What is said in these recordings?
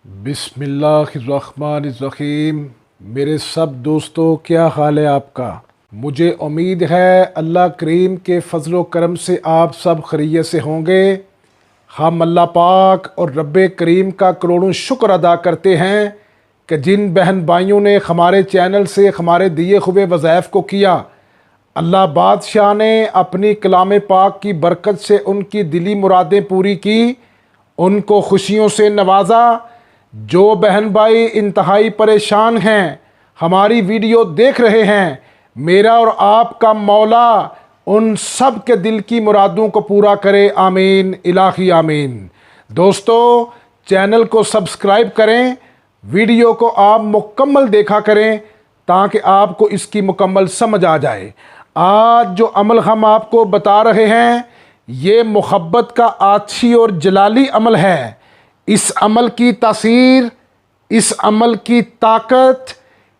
बिस्मिल्लाहिर्रहमानिर्रहीम। मेरे सब दोस्तों, क्या हाल है आपका। मुझे उम्मीद है अल्लाह करीम के फजलो करम से आप सब खैरियत से होंगे। हम अल्लाह पाक और रब्बे करीम का करोड़ों शुक्र अदा करते हैं कि जिन बहन भाइयों ने हमारे चैनल से हमारे दिए हुए वज़ाइफ को किया, अल्लाह बादशाह ने अपनी कलाम पाक की बरकत से उनकी दिली मुरादें पूरी की, उनको खुशियों से नवाजा। जो बहन भाई इंतहाई परेशान हैं, हमारी वीडियो देख रहे हैं, मेरा और आपका मौला उन सब के दिल की मुरादों को पूरा करे, आमीन इलाही आमीन। दोस्तों, चैनल को सब्सक्राइब करें, वीडियो को आप मुकम्मल देखा करें ताकि आपको इसकी मुकम्मल समझ आ जाए। आज जो अमल हम आपको बता रहे हैं, ये मोहब्बत का आछी और जलाली अमल है। इस अमल की तासीर, इस अमल की ताकत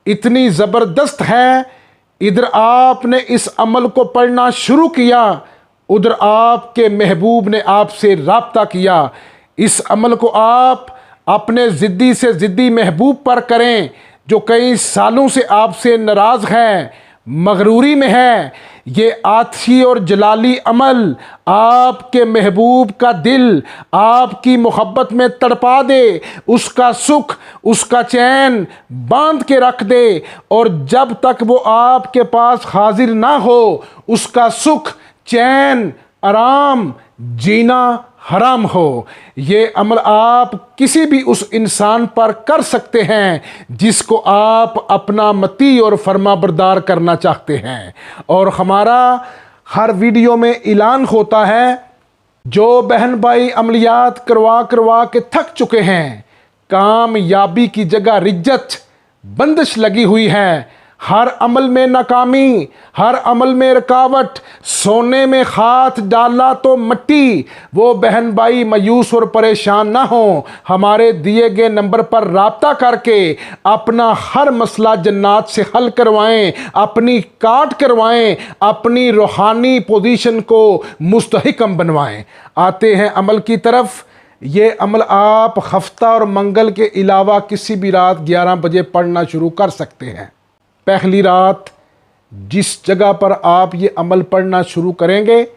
इतनी ज़बरदस्त है, इधर आपने इस अमल को पढ़ना शुरू किया, उधर आपके महबूब ने आपसे राब्ता किया। इस अमल को आप अपने ज़िद्दी से ज़िद्दी महबूब पर करें, जो कई सालों से आपसे नाराज़ है, मगरूरी में है। ये आछी और जलाली अमल आपके महबूब का दिल आपकी मोहब्बत में तड़पा दे, उसका सुख, उसका चैन बांध के रख दे, और जब तक वो आपके पास हाजिर ना हो, उसका सुख, चैन, आराम, जीना हराम हो। ये अमल आप किसी भी उस इंसान पर कर सकते हैं जिसको आप अपना मती और फरमाबरदार करना चाहते हैं। और हमारा हर वीडियो में ऐलान होता है, जो बहन भाई अमलियात करवा करवा के थक चुके हैं, कामयाबी की जगह रिज्जत, बंदिश लगी हुई है, हर अमल में नाकामी, हर अमल में रुकावट, सोने में हाथ डाला तो मिट्टी, वो बहन भाई मायूस और परेशान ना हो, हमारे दिए गए नंबर पर राब्ता करके अपना हर मसला जन्नात से हल करवाएं, अपनी काट करवाएं, अपनी रूहानी पोजीशन को मुस्तहिकम बनवाएं। आते हैं अमल की तरफ। ये अमल आप हफ्ता और मंगल के अलावा किसी भी रात 11 बजे पढ़ना शुरू कर सकते हैं। पहली रात जिस जगह पर आप ये अमल पढ़ना शुरू करेंगे,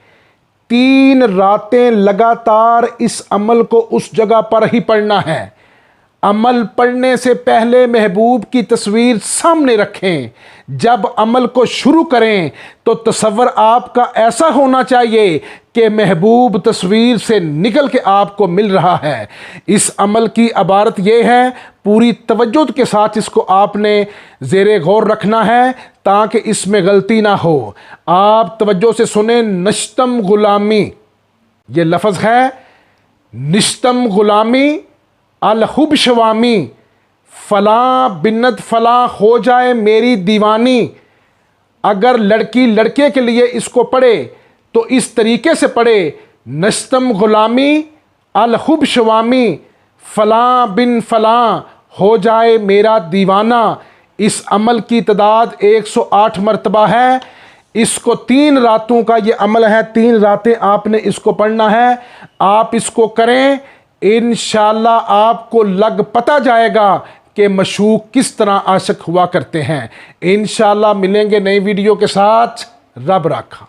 3 रातें लगातार इस अमल को उस जगह पर ही पढ़ना है। अमल पढ़ने से पहले महबूब की तस्वीर सामने रखें। जब अमल को शुरू करें तो तसव्वुर आपका ऐसा होना चाहिए कि महबूब तस्वीर से निकल के आपको मिल रहा है। इस अमल की इबारत यह है, पूरी तवज्जो के साथ इसको आपने ज़ेरे गौर रखना है ताकि इसमें गलती ना हो। आप तवज्जो से सुने। नश्तम गुलामी, ये लफ्ज़ है, निश्तम गुलामी अलहुब शवामी, फला बिन्नत फला हो जाए मेरी दीवानी। अगर लड़की लड़के के लिए इसको पढ़े तो इस तरीके से पढ़े, नश्तम गुलामी अलहुब शवामी, फला बिन फला हो जाए मेरा दीवाना। इस अमल की तादाद 108 मरतबा है। इसको 3 रातों का ये अमल है, 3 रातें आपने इसको पढ़ना है। आप इसको करें, इंशाअल्लाह आपको लग पता जाएगा कि मशूक किस तरह आशिक हुआ करते हैं। इंशाअल्लाह मिलेंगे नई वीडियो के साथ। रब राखा।